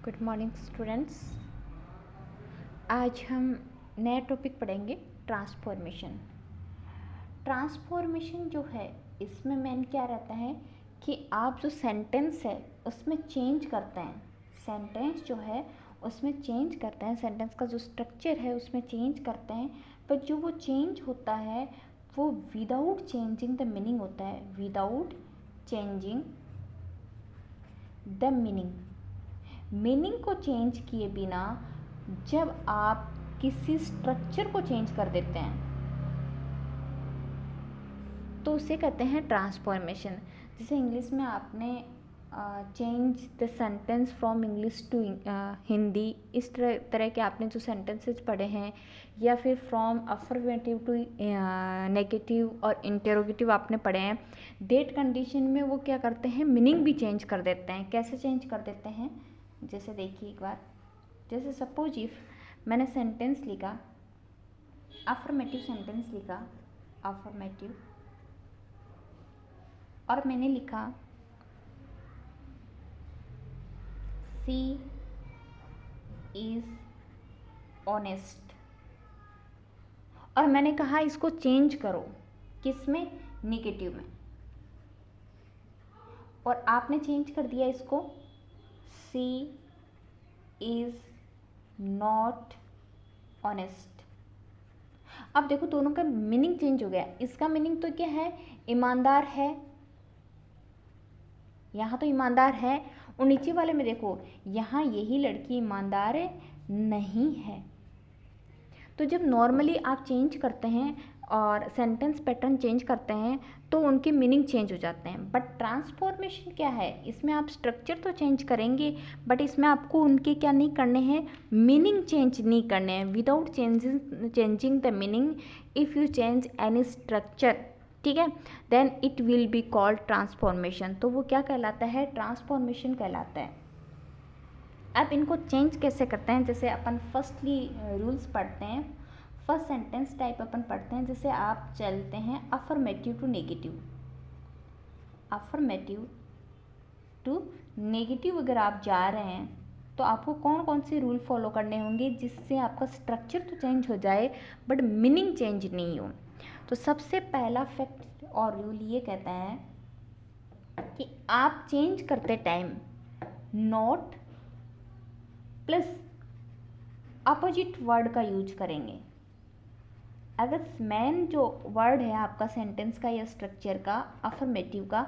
Good morning students. आज हम नया टॉपिक पढ़ेंगे ट्रांसफॉर्मेशन। ट्रांसफॉर्मेशन जो है इसमें मेन क्या रहता है कि आप जो सेंटेंस है उसमें चेंज करते हैं। सेंटेंस जो है उसमें चेंज करते हैं, सेंटेंस का जो स्ट्रक्चर है उसमें चेंज करते हैं, पर जो वो चेंज होता है वो विदाउट चेंजिंग द मीनिंग होता है, विदाउट चेंजिंग द मीनिंग को चेंज किए बिना जब आप किसी स्ट्रक्चर को चेंज कर देते हैं तो उसे कहते हैं ट्रांसफॉर्मेशन। जैसे इंग्लिश में आपने change the sentence from English to Hindi, इस तरह के आपने जो सेंटेंसेस पढ़े हैं, या फिर फ्रॉम अफर्मेटिव टू नेगेटिव और इंटेरोगेटिव आपने पढ़े हैं। डेट कंडीशन में वो क्या करते हैं, मीनिंग भी चेंज कर देते हैं। कैसे चेंज कर देते हैं, जैसे देखिए एक बार, जैसे सपोज इफ मैंने सेंटेंस लिखा, अफर्मेटिव सेंटेंस लिखा, अफर्मेटिव, और मैंने लिखा सी इज ऑनेस्ट, और मैंने कहा इसको चेंज करो, किसमें, नेगेटिव में, और आपने चेंज कर दिया इसको सी इज नॉट ऑनेस्ट। अब देखो दोनों का मीनिंग चेंज हो गया। इसका मीनिंग तो क्या है, ईमानदार है, यहाँ तो ईमानदार है, और नीचे वाले में देखो यहाँ यही लड़की ईमानदार नहीं है। तो जब नॉर्मली आप चेंज करते हैं और सेंटेंस पैटर्न चेंज करते हैं तो उनके मीनिंग चेंज हो जाते हैं। बट ट्रांसफॉर्मेशन क्या है, इसमें आप स्ट्रक्चर तो चेंज करेंगे बट इसमें आपको उनके क्या नहीं करने हैं, मीनिंग चेंज नहीं करने हैं। Without changing the meaning, if you change any structure, ठीक है, then it will be called transformation. तो वो क्या कहलाता है, ट्रांसफॉर्मेशन कहलाता है। अब इनको चेंज कैसे करते हैं, जैसे अपन फर्स्टली रूल्स पढ़ते हैं, फर्स्ट सेंटेंस टाइप अपन पढ़ते हैं। जैसे आप चलते हैं affirmative to negative, affirmative to negative अगर आप जा रहे हैं तो आपको कौन कौन से रूल फॉलो करने होंगे जिससे आपका स्ट्रक्चर तो चेंज हो जाए बट मीनिंग चेंज नहीं हो। तो सबसे पहला फैक्ट और रूल ये कहता है कि आप चेंज करते time not plus opposite word का यूज करेंगे। अगर मेन जो वर्ड है आपका सेंटेंस का या स्ट्रक्चर का, अफर्मेटिव का,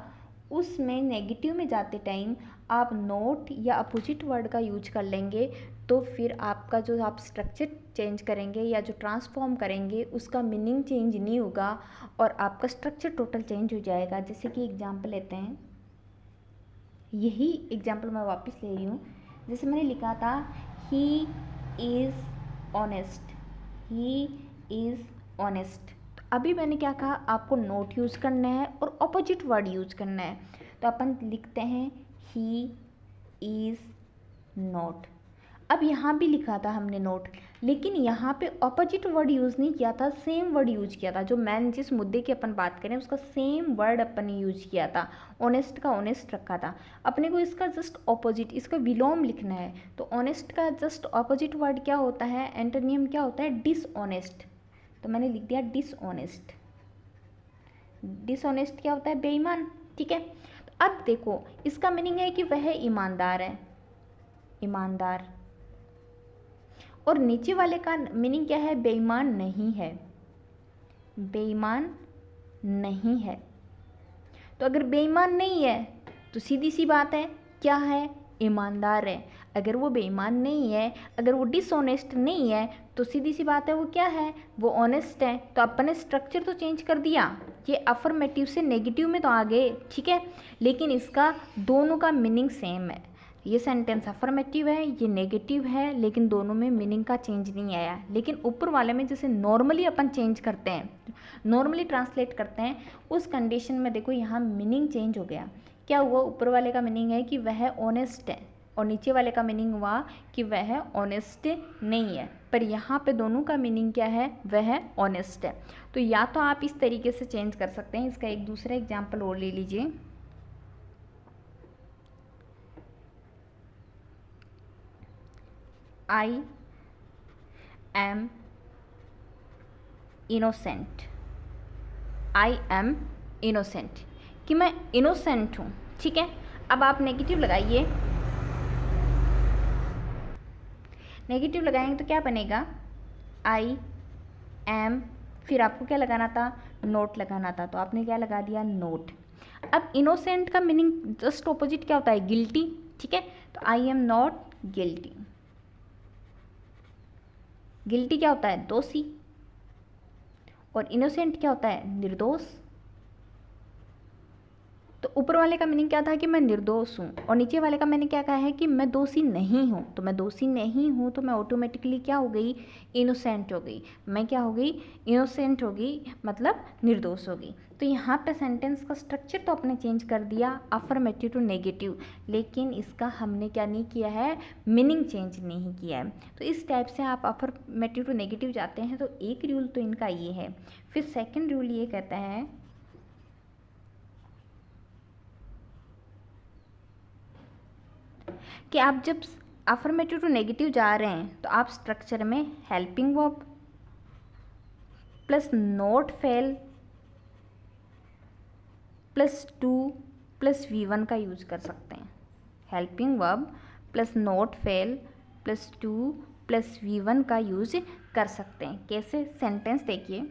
उसमें नेगेटिव में जाते टाइम आप नोट या अपोजिट वर्ड का यूज कर लेंगे तो फिर आपका जो आप स्ट्रक्चर चेंज करेंगे या जो ट्रांसफॉर्म करेंगे उसका मीनिंग चेंज नहीं होगा और आपका स्ट्रक्चर टोटल चेंज हो जाएगा। जैसे कि एग्जांपल लेते हैं, यही एग्जांपल मैं वापस ले रही हूँ। जैसे मैंने लिखा था he is honest, he is honest, तो अभी मैंने क्या कहा, आपको नोट यूज़ करना है और ऑपोजिट वर्ड यूज करना है। तो अपन लिखते हैं ही इज़ नॉट। अब यहाँ भी लिखा था हमने नोट, लेकिन यहाँ पे ऑपोजिट वर्ड यूज़ नहीं किया था, सेम वर्ड यूज किया था। जो मैन जिस मुद्दे की अपन बात करें उसका सेम वर्ड अपन ने यूज किया था, ऑनेस्ट का ऑनेस्ट रखा था। अपने को इसका जस्ट ऑपोजिट, इसका विलोम लिखना है। तो ऑनेस्ट का जस्ट ऑपोजिट वर्ड क्या होता है, एंटोनियम क्या होता है, डिसऑनेस्ट। तो मैंने लिख दिया डिसऑनेस्ट। डिसऑनेस्ट क्या होता है, बेईमान, ठीक है। तो अब देखो इसका मीनिंग है कि वह ईमानदार है, ईमानदार, और नीचे वाले का मीनिंग क्या है, बेईमान नहीं है, बेईमान नहीं है। तो अगर बेईमान नहीं है तो सीधी सी बात है क्या है, ईमानदार है। अगर वो बेईमान नहीं है, अगर वो डिसऑनेस्ट नहीं है तो सीधी सी बात है वो क्या है, वो ऑनेस्ट है। तो अपने स्ट्रक्चर तो चेंज कर दिया, ये अफर्मेटिव से नेगेटिव में तो आ गए, ठीक है, लेकिन इसका दोनों का मीनिंग सेम है। ये सेंटेंस अफर्मेटिव है, ये नेगेटिव है, लेकिन दोनों में मीनिंग का चेंज नहीं आया। लेकिन ऊपर वाले में जैसे नॉर्मली अपन चेंज करते हैं, नॉर्मली ट्रांसलेट करते हैं, उस कंडीशन में देखो यहाँ मीनिंग चेंज हो गया। क्या हुआ, ऊपर वाले का मीनिंग है कि वह ऑनेस्ट है और नीचे वाले का मीनिंग हुआ कि वह ऑनेस्ट नहीं है, पर यहाँ पे दोनों का मीनिंग क्या है, वह ऑनेस्ट है। तो या तो आप इस तरीके से चेंज कर सकते हैं। इसका एक दूसरा एग्जाम्पल और ले लीजिए। I am innocent, I am innocent, कि मैं इनोसेंट हूँ। ठीक है, अब आप नेगेटिव लगाइए, नेगेटिव लगाएंगे तो क्या बनेगा, आई एम, फिर आपको क्या लगाना था, नोट लगाना था, तो आपने क्या लगा दिया, नोट। अब इनोसेंट का मीनिंग जस्ट ऑपोजिट क्या होता है, गिल्टी। ठीक है, तो I am not guilty, guilty क्या होता है, दोषी, और इनोसेंट क्या होता है, निर्दोष। तो ऊपर वाले का मीनिंग क्या था कि मैं निर्दोष हूँ, और नीचे वाले का मैंने क्या कहा है कि मैं दोषी नहीं हूँ। तो मैं दोषी नहीं हूँ तो मैं ऑटोमेटिकली क्या हो गई, इनोसेंट हो गई। मैं क्या हो गई, इनोसेंट हो गई, मतलब निर्दोष हो गई। तो यहाँ पे सेंटेंस का स्ट्रक्चर तो आपने चेंज कर दिया, अफर्मेटिव टू नेगेटिव, लेकिन इसका हमने क्या नहीं किया है, मीनिंग चेंज नहीं किया है। तो इस टाइप से आप अफर्मेटिव टू नेगेटिव जाते हैं, तो एक रूल तो इनका ये है। फिर सेकेंड रूल ये कहता है कि आप जब अफर्मेटिव टू नेगेटिव जा रहे हैं तो आप स्ट्रक्चर में helping verb plus not fail plus two plus V1 का यूज कर सकते हैं। Helping verb plus not fail plus two plus V1 का यूज कर सकते हैं। कैसे, सेंटेंस देखिए,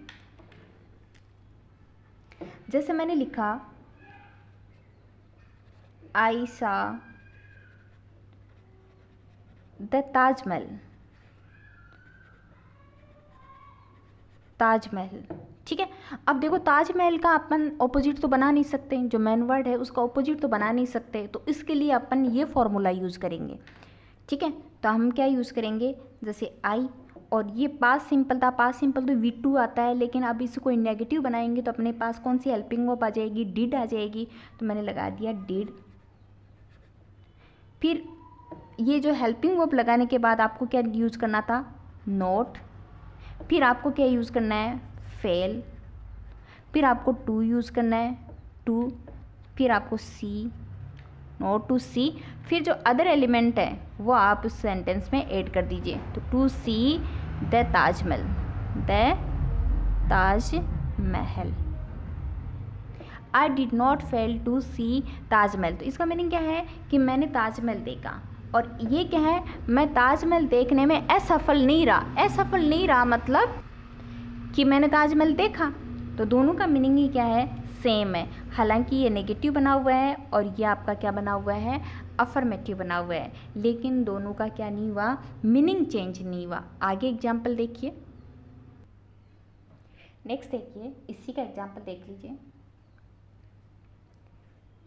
जैसे मैंने लिखा आई सा द ताजमहल, ताजमहल। ठीक है, अब देखो ताजमहल का अपन ऑपोजिट तो बना नहीं सकते, जो मेन वर्ड है उसका ऑपोजिट तो बना नहीं सकते, तो इसके लिए अपन ये फॉर्मूला यूज़ करेंगे। ठीक है, तो हम क्या यूज़ करेंगे, जैसे आई, और ये पास सिंपल था, पास सिंपल तो V2 आता है, लेकिन अब इसे कोई नेगेटिव बनाएंगे तो अपने पास कौन सी हेल्पिंग वर्ब आ जाएगी, डिड आ जाएगी, तो मैंने लगा दिया डिड। फिर ये जो हेल्पिंग वर्ब लगाने के बाद आपको क्या यूज़ करना था, नॉट, फिर आपको क्या यूज़ करना है, फेल, फिर आपको टू यूज़ करना है, टू, फिर आपको सी, नॉट टू सी, फिर जो अदर एलिमेंट है वो आप उस सेंटेंस में ऐड कर दीजिए। तो to see the Taj Mahal, the Taj Mahal, I did not fail to see Taj Mahal. तो इसका मीनिंग क्या है कि मैंने ताजमहल देखा, और ये क्या है, मैं ताजमहल देखने में असफल नहीं रहा। असफल नहीं रहा मतलब कि मैंने ताजमहल देखा, तो दोनों का मीनिंग ही क्या है, सेम है। हालांकि ये नेगेटिव बना हुआ है और ये आपका क्या बना हुआ है, अफर्मेटिव बना हुआ है, लेकिन दोनों का क्या नहीं हुआ, मीनिंग चेंज नहीं हुआ। आगे एग्जाम्पल देखिए, नेक्स्ट देखिए, इसी का एग्जाम्पल देख लीजिए।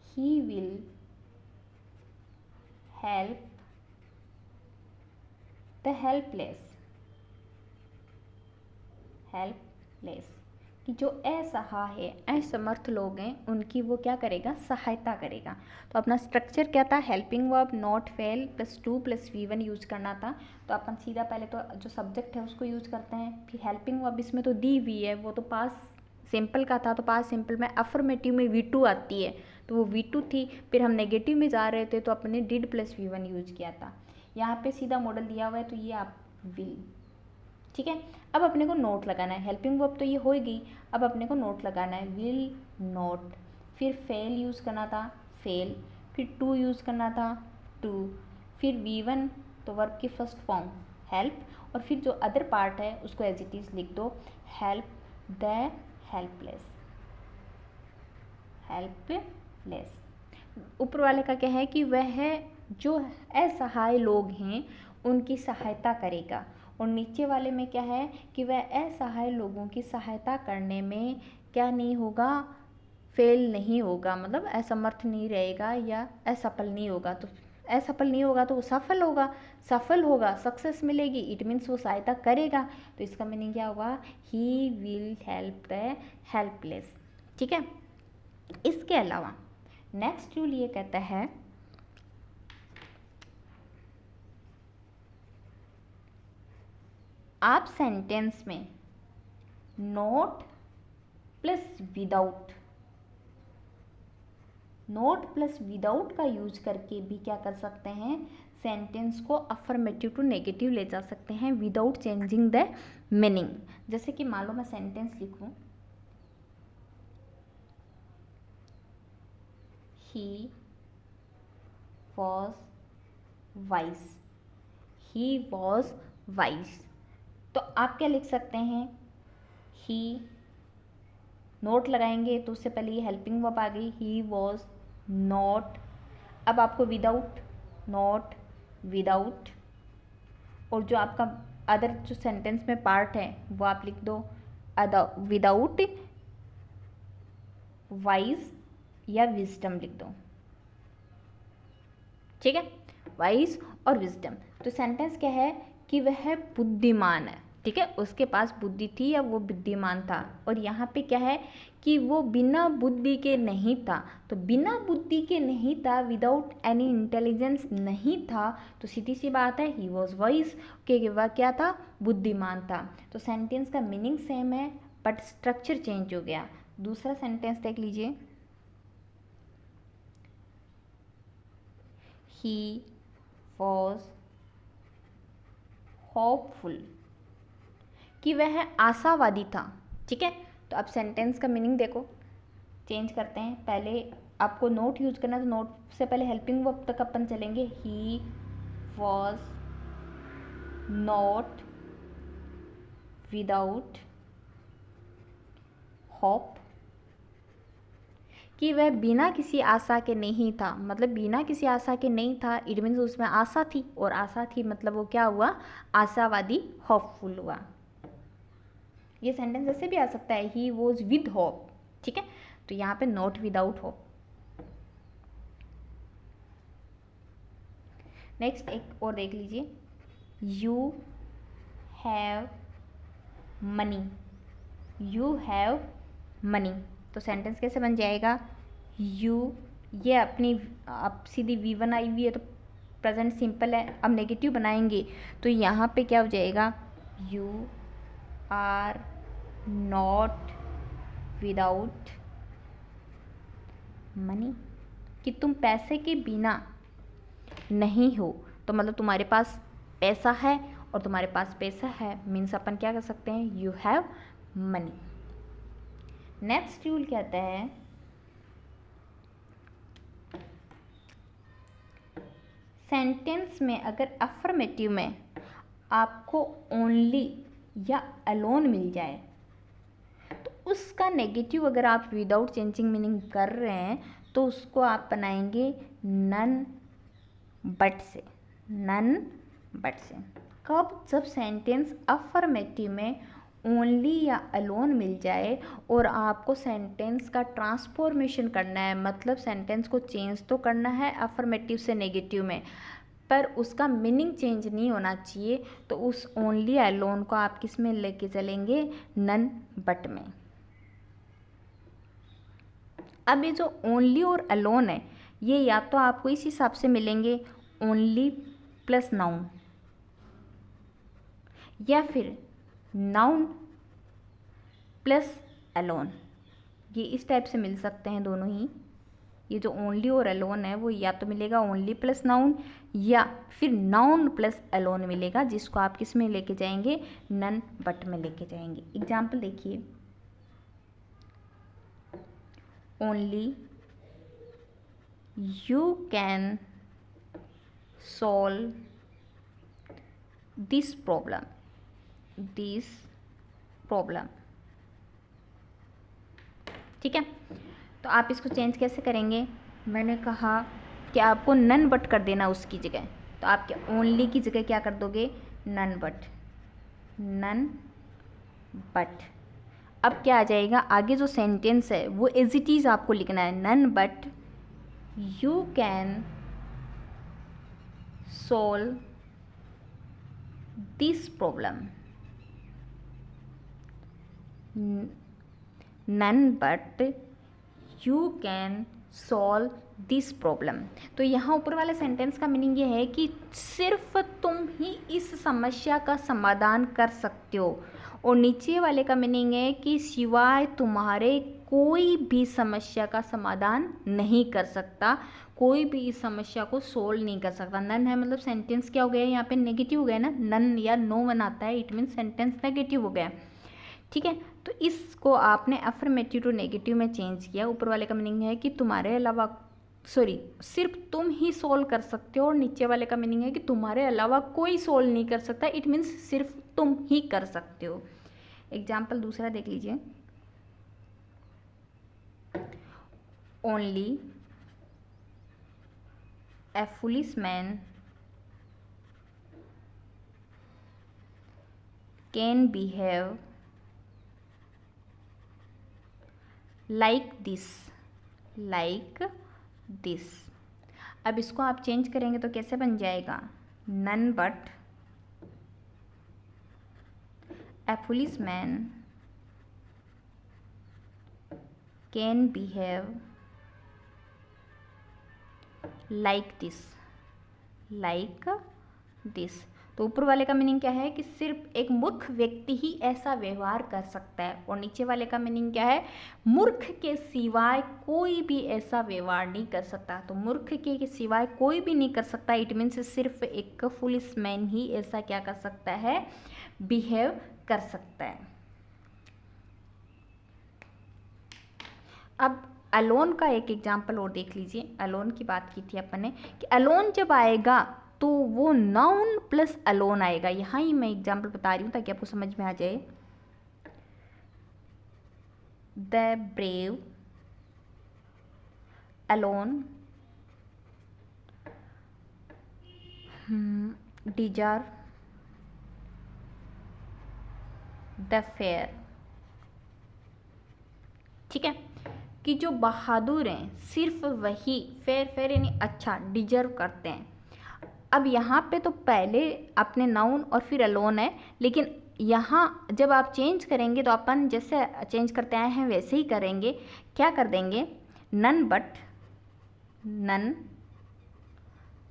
He will help the helpless, helpless, कि जो असहाय असमर्थ लोग हैं उनकी वो क्या करेगा, सहायता करेगा। तो अपना स्ट्रक्चर क्या था, helping verb not fail plus two plus V1 use करना था। तो अपन सीधा पहले तो जो सब्जेक्ट है उसको यूज करते हैं, फिर हेल्पिंग वर्ब इसमें तो दी हुई है, वो तो पास सिंपल का था, तो पास सिंपल में अफर्मेटिव में V2 आती है, तो वो V2 थी। फिर हम नेगेटिव में जा रहे थे तो अपने डिड प्लस V1 यूज किया था। यहाँ पे सीधा मॉडल दिया हुआ है, तो ये आप विल। ठीक है, अब अपने को नोट लगाना है, हेल्पिंग वर्ब तो ये हो गई, अब अपने को नोट लगाना है, विल नोट, फिर फेल यूज़ करना था, फेल, फिर टू यूज़ करना था, टू, फिर V1 तो वर्ब की फर्स्ट फॉर्म हेल्प, और फिर जो अदर पार्ट है उसको एज इट इज़ लिख दो, हेल्प द हेल्पलेस, हेल्पलेस। ऊपर वाले का क्या है कि वह जो असहाय लोग हैं उनकी सहायता करेगा, और नीचे वाले में क्या है कि वह असहाय लोगों की सहायता करने में क्या नहीं होगा, फेल नहीं होगा, मतलब असमर्थ नहीं रहेगा या असफल नहीं होगा। तो असफल नहीं होगा तो वो सफल होगा, सफल होगा, सक्सेस मिलेगी, इट मीन्स वो सहायता करेगा। तो इसका मीनिंग क्या होगा, he will help the helpless. ठीक है, इसके अलावा नेक्स्ट रूल ये कहता है आप सेंटेंस में not plus without, not plus without का यूज करके भी क्या कर सकते हैं, सेंटेंस को अफर्मेटिव टू नेगेटिव ले जा सकते हैं विदाउट चेंजिंग द मीनिंग। जैसे कि मान लो मैं सेंटेंस लिखूं, he was wise, he was wise, तो आप क्या लिख सकते हैं, ही नोट लगाएंगे तो उससे पहले ये हेल्पिंग वर्ब आ गई, ही वॉज नॉट। अब आपको विदाउट, नॉट विदाउट, और जो आपका अदर जो सेंटेंस में पार्ट है वो आप लिख दो अदर विदाउट वाइज या विजडम लिख दो, ठीक है, वाइज और विजडम। तो सेंटेंस क्या है कि वह बुद्धिमान है, ठीक है, उसके पास बुद्धि थी या वो बुद्धिमान था। और यहाँ पे क्या है कि वो बिना बुद्धि के नहीं था, तो बिना बुद्धि के नहीं था, विदाउट एनी इंटेलिजेंस नहीं था, तो सीधी सी बात है ही वॉज वाइज के वह क्या था, बुद्धिमान था। तो सेंटेंस का मीनिंग सेम है बट स्ट्रक्चर चेंज हो गया। दूसरा सेंटेंस देख लीजिए, ही वॉज होपफुल, कि वह आशावादी था, ठीक है। तो अब सेंटेंस का मीनिंग देखो, चेंज करते हैं। पहले आपको नोट यूज करना, तो नोट से पहले हेल्पिंग वर्ब तक अपन चलेंगे, he was not without hope, कि वह बिना किसी आशा के नहीं था, मतलब बिना किसी आशा के नहीं था, इट मीन्स उसमें आशा थी, और आशा थी मतलब वो क्या हुआ, आशावादी, होपफुल हुआ। ये सेंटेंस ऐसे भी आ सकता है, ही वॉज विद होप, ठीक है, तो यहाँ पे नॉट विदाउट होप। नेक्स्ट एक और देख लीजिए, you have money, you have money, तो सेंटेंस कैसे बन जाएगा, यू, ये अपनी अब सीधी V1 आई हुई है तो प्रेजेंट सिंपल है, अब नेगेटिव बनाएंगे तो यहाँ पे क्या हो जाएगा, you are not without money, कि तुम पैसे के बिना नहीं हो, तो मतलब तुम्हारे पास पैसा है और तुम्हारे पास पैसा है, मीन्स अपन क्या कर सकते हैं, you have money. Next rule कहता है, सेंटेंस में अगर अफर्मेटिव में आपको ओनली या अलोन मिल जाए तो उसका नेगेटिव अगर आप विदाउट चेंजिंग मीनिंग कर रहे हैं तो उसको आप बनाएंगे नन बट से, नन बट से। कब, जब सेंटेंस अफर्मेटिव में ओनली या अलोन मिल जाए और आपको सेंटेंस का ट्रांसफॉर्मेशन करना है, मतलब सेंटेंस को चेंज तो करना है अफर्मेटिव से नेगेटिव में, पर उसका मीनिंग चेंज नहीं होना चाहिए, तो उस ओनली अलोन को आप किस में लेके चलेंगे, नन बट में। अब ये जो ओनली और अलोन है, ये या तो आपको इस हिसाब से मिलेंगे ओनली प्लस नाउन, या फिर नाउन प्लस अलोन, ये इस टाइप से मिल सकते हैं दोनों ही। ये जो ओनली और अलोन है वो या तो मिलेगा ओनली प्लस नाउन या फिर नाउन प्लस अलोन मिलेगा, जिसको आप किस में लेके जाएंगे, नन बट में लेके जाएंगे। एग्जाम्पल देखिए, only you can solve this problem, this problem, ठीक है। तो आप इसको चेंज कैसे करेंगे, मैंने कहा कि आपको नन बट कर देना उसकी जगह, तो आप क्या ओनली की जगह क्या कर दोगे, नन बट, नन बट। अब क्या आ जाएगा, आगे जो सेंटेंस है वो एज इट इज आपको लिखना है, none but you can solve this problem, none but you can solve this problem. तो यहाँ ऊपर वाले सेंटेंस का मीनिंग ये है कि सिर्फ तुम ही इस समस्या का समाधान कर सकते हो, और नीचे वाले का मीनिंग है कि सिवाय तुम्हारे कोई भी समस्या का समाधान नहीं कर सकता, कोई भी इस समस्या को सोल्व नहीं कर सकता। नन है मतलब सेंटेंस क्या हो गया, यहाँ पे नेगेटिव हो गया ना, नन या नो वन आता है, इट मीन सेंटेंस नेगेटिव हो गया। ठीक है, तो इसको आपने अफर्मेटिव टू नेगेटिव में चेंज किया। ऊपर वाले का मीनिंग है कि तुम्हारे अलावा सिर्फ तुम ही सोल्व कर सकते हो, और नीचे वाले का मीनिंग है कि तुम्हारे अलावा कोई सोल्व नहीं कर सकता, इट मीन्स सिर्फ तुम ही कर सकते हो। एग्जाम्पल दूसरा देख लीजिए, only a foolish man can behave like this. अब इसको आप चेंज करेंगे तो कैसे बन जाएगा, none but a foolish man can behave like this. तो ऊपर वाले का मीनिंग क्या है कि सिर्फ एक मूर्ख व्यक्ति ही ऐसा व्यवहार कर सकता है, और नीचे वाले का मीनिंग क्या है, मूर्ख के सिवाय कोई भी ऐसा व्यवहार नहीं कर सकता। तो मूर्ख के सिवाय कोई भी नहीं कर सकता, इट मीन्स सिर्फ एक फुलिश मैन ही ऐसा क्या कर सकता है, बिहेव कर सकता है। अब अलोन का एक एग्जाम्पल और देख लीजिए। अलोन की बात की थी अपन ने कि अलोन जब आएगा तो वो नाउन प्लस अलोन आएगा। यहाँ ही मैं एग्जाम्पल बता रही हूँ ताकि आपको समझ में आ जाए। The brave alone deserve the fair. ठीक है, कि जो बहादुर हैं सिर्फ वही फेयर यानी अच्छा डिजर्व करते हैं। अब यहाँ पे तो पहले अपने नाउन और फिर अलोन है, लेकिन यहाँ जब आप चेंज करेंगे तो अपन जैसे चेंज करते आए हैं वैसे ही करेंगे। क्या कर देंगे, none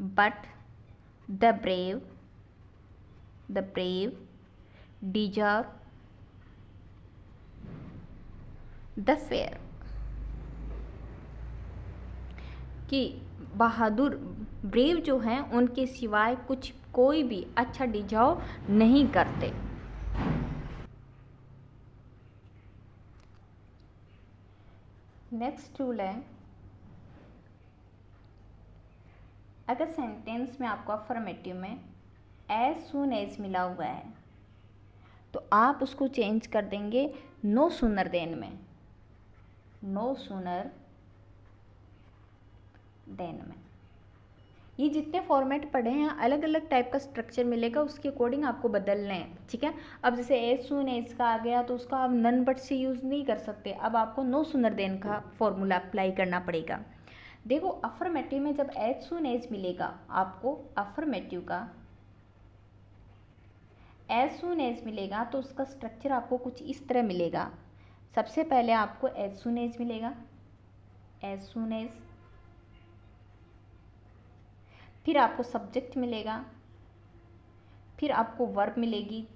but the brave deserve the fair. कि बहादुर ब्रेव जो हैं उनके सिवाय कोई भी अच्छा डिजर्व नहीं करते। नेक्स्ट रूल है, अगर सेंटेंस में आपको अफर्मेटिव में एज सून एज मिला हुआ है तो आप उसको चेंज कर देंगे नो सूनर देन में, नो सूनर देन में। ये जितने फॉर्मेट पढ़े हैं अलग अलग टाइप का स्ट्रक्चर मिलेगा, उसके अकॉर्डिंग आपको बदलने हैं। ठीक है, अब जैसे एज सून एज का आ गया तो उसका आप नन बट से यूज़ नहीं कर सकते, अब आपको नो सूनर देन का फॉर्मूला अप्लाई करना पड़ेगा। देखो अफर्मेटिव में जब एज सून एज मिलेगा आपको, अफर्मेटिव का एज सून एज मिलेगा तो उसका स्ट्रक्चर आपको कुछ इस तरह मिलेगा। सबसे पहले आपको एज सून एज मिलेगा, एज सून एज, फिर आपको सब्जेक्ट मिलेगा, फिर आपको वर्ब मिलेगी।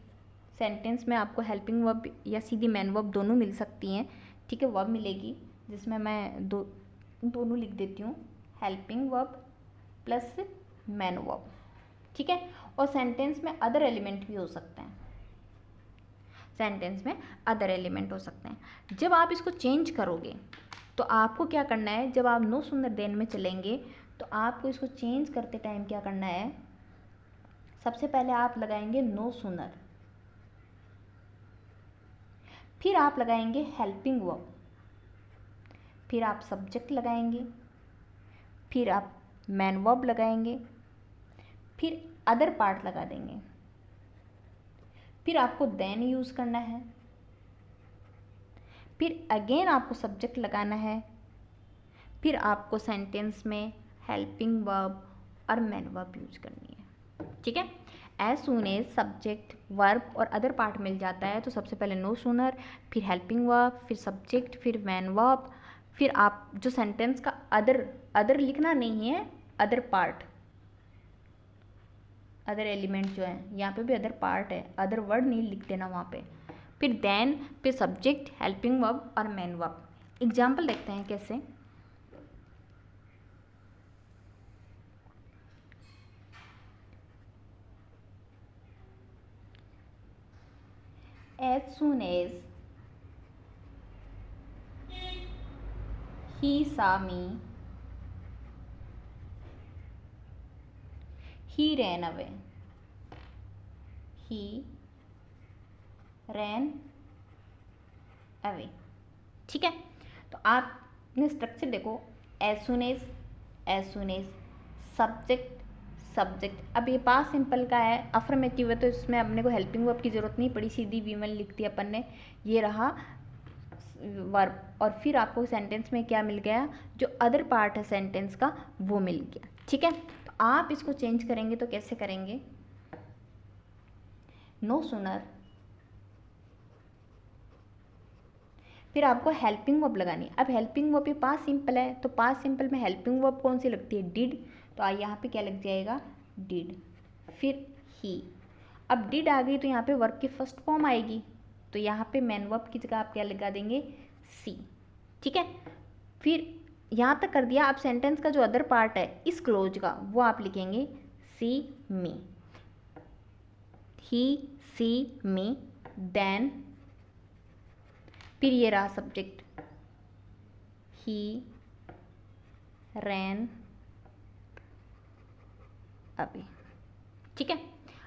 सेंटेंस में आपको हेल्पिंग वर्ब या सीधी मैन वर्ब दोनों मिल सकती हैं। ठीक है, वर्ब मिलेगी जिसमें मैं दोनों लिख देती हूँ, helping verb plus man verb. ठीक है, और सेंटेंस में अदर एलिमेंट भी हो सकते हैं, सेंटेंस में अदर एलिमेंट हो सकते हैं। जब आप इसको चेंज करोगे तो आपको क्या करना है, जब आप नो सूनर देन में चलेंगे तो आपको इसको चेंज करते टाइम क्या करना है, सबसे पहले आप लगाएंगे नो सूनर, फिर आप लगाएंगे हेल्पिंग वर्ब, फिर आप सब्जेक्ट लगाएंगे, फिर आप मैन वर्ब लगाएंगे, फिर अदर पार्ट लगा देंगे, फिर आपको देन यूज़ करना है, फिर अगेन आपको सब्जेक्ट लगाना है, फिर आपको सेंटेंस में हेल्पिंग वर्ब और मैन वर्ब यूज करनी है। ठीक है, as soon as subject verb और अदर पार्ट मिल जाता है तो सबसे पहले नो सूनर, फिर हेल्पिंग वर्ब, फिर सब्जेक्ट, फिर मैन वर्ब, फिर आप जो सेंटेंस का अदर लिखना नहीं है, अदर पार्ट, अदर एलिमेंट जो है, यहाँ पे भी अदर पार्ट है, अदर वर्ड नहीं लिख देना वहाँ पे, फिर देन, फिर सब्जेक्ट, हेल्पिंग वर्ब और मैन वर्ब। एग्जाम्पल देखते हैं कैसे। As soon as he saw me, he ran away. He ran away। ठीक है, तो आपने स्ट्रक्चर देखो, as soon as, subject subject. अब ये पास्ट सिंपल का है, अफर्मेटिव है, तो इसमें अपने को हेल्पिंग वर्ब की जरूरत नहीं पड़ी, सीधी V1 लिख दी अपन ने। ये रहा वर्ब, और फिर आपको सेंटेंस में क्या मिल गया, जो अदर पार्ट है सेंटेंस का वो मिल गया। ठीक है, तो आप इसको चेंज करेंगे तो कैसे करेंगे, नो सूनर, फिर आपको हेल्पिंग वर्ब लगानी। अब हेल्पिंग वर्ब ये पास्ट सिंपल है, तो पास्ट सिंपल में हेल्पिंग वर्ब कौन सी लगती है, डिड, तो यहाँ पे क्या लग जाएगा, डिड, फिर ही। अब डिड आ गई तो यहाँ पे वर्ब की फर्स्ट फॉर्म आएगी, तो यहाँ पे मेन वर्ब की जगह आप क्या लगा देंगे, सी। ठीक है, फिर यहाँ तक कर दिया। अब सेंटेंस का जो अदर पार्ट है इस क्लोज का, वो आप लिखेंगे सी मी, ही सी मी, देन फिर ये रहा सब्जेक्ट, ही रैन अवे। ठीक है,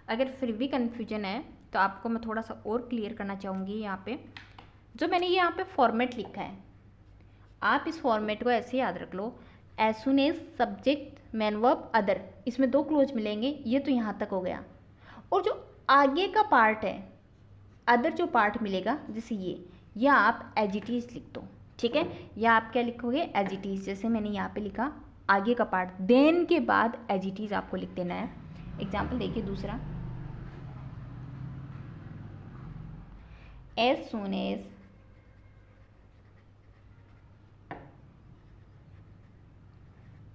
अगर फिर भी कन्फ्यूजन है तो आपको मैं थोड़ा सा और क्लियर करना चाहूँगी। यहाँ पे जो मैंने यहाँ पे फॉर्मेट लिखा है, आप इस फॉर्मेट को ऐसे याद रख लो, as soon as subject main verb other, इसमें दो क्लोज मिलेंगे, ये तो यहाँ तक हो गया। और जो आगे का पार्ट है, अदर जो पार्ट मिलेगा, जैसे ये, या आप एज इट इज लिख दो। ठीक है, या आप क्या लिखोगे, एज इट इज, जैसे मैंने यहाँ पे लिखा आगे का पार्ट, देन के बाद एज इट इज आपको लिख देना है। एग्जाम्पल देखिए दूसरा, as soon as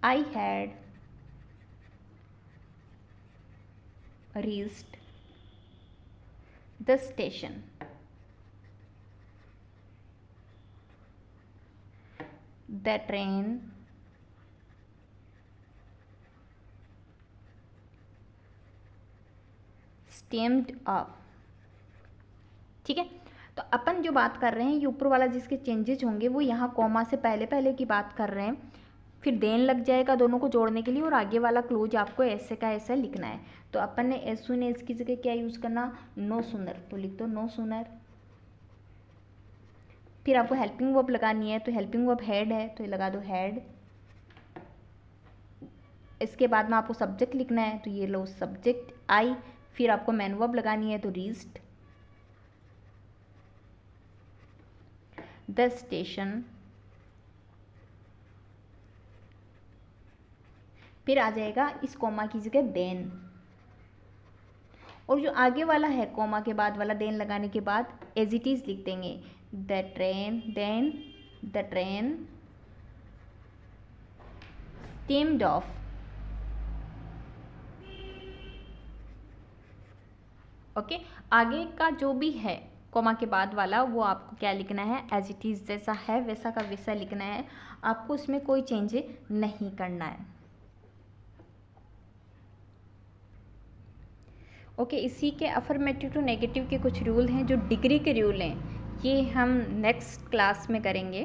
I had reached the station, the train steamed off। ठीक है, तो अपन जो बात कर रहे हैं, ये ऊपर वाला जिसके चेंजेस होंगे वो यहाँ कॉमा से पहले पहले की बात कर रहे हैं, फिर देन लग जाएगा दोनों को जोड़ने के लिए, और आगे वाला क्लोज आपको ऐसे का ऐसा लिखना है। तो अपन ने एज सुन एज की जगह क्या यूज़ करना, नो सूनर, तो लिख दो नो सूनर। फिर आपको हेल्पिंग वर्ब लगानी है, तो हेल्पिंग वर्ब हैड है, तो ये लगा दो हैड। इसके बाद में आपको सब्जेक्ट लिखना है, तो ये लो सब्जेक्ट आई। फिर आपको मेन वर्ब लगानी है, तो रीच्ड द स्टेशन। फिर आ जाएगा इस कोमा की जगह देन, और जो आगे वाला है कोमा के बाद वाला देन लगाने के बाद एज इट इज लिख देंगे, the train, then the train steamed off. Okay, आगे का जो भी है कोमा के बाद वाला, वो आपको क्या लिखना है, एज इट इज, जैसा है वैसा का वैसा लिखना है, आपको उसमें कोई चेंज नहीं करना है। ओके, इसी के अफर्मेटिव टू नेगेटिव के कुछ रूल हैं, जो डिग्री के रूल हैं, ये हम नेक्स्ट क्लास में करेंगे।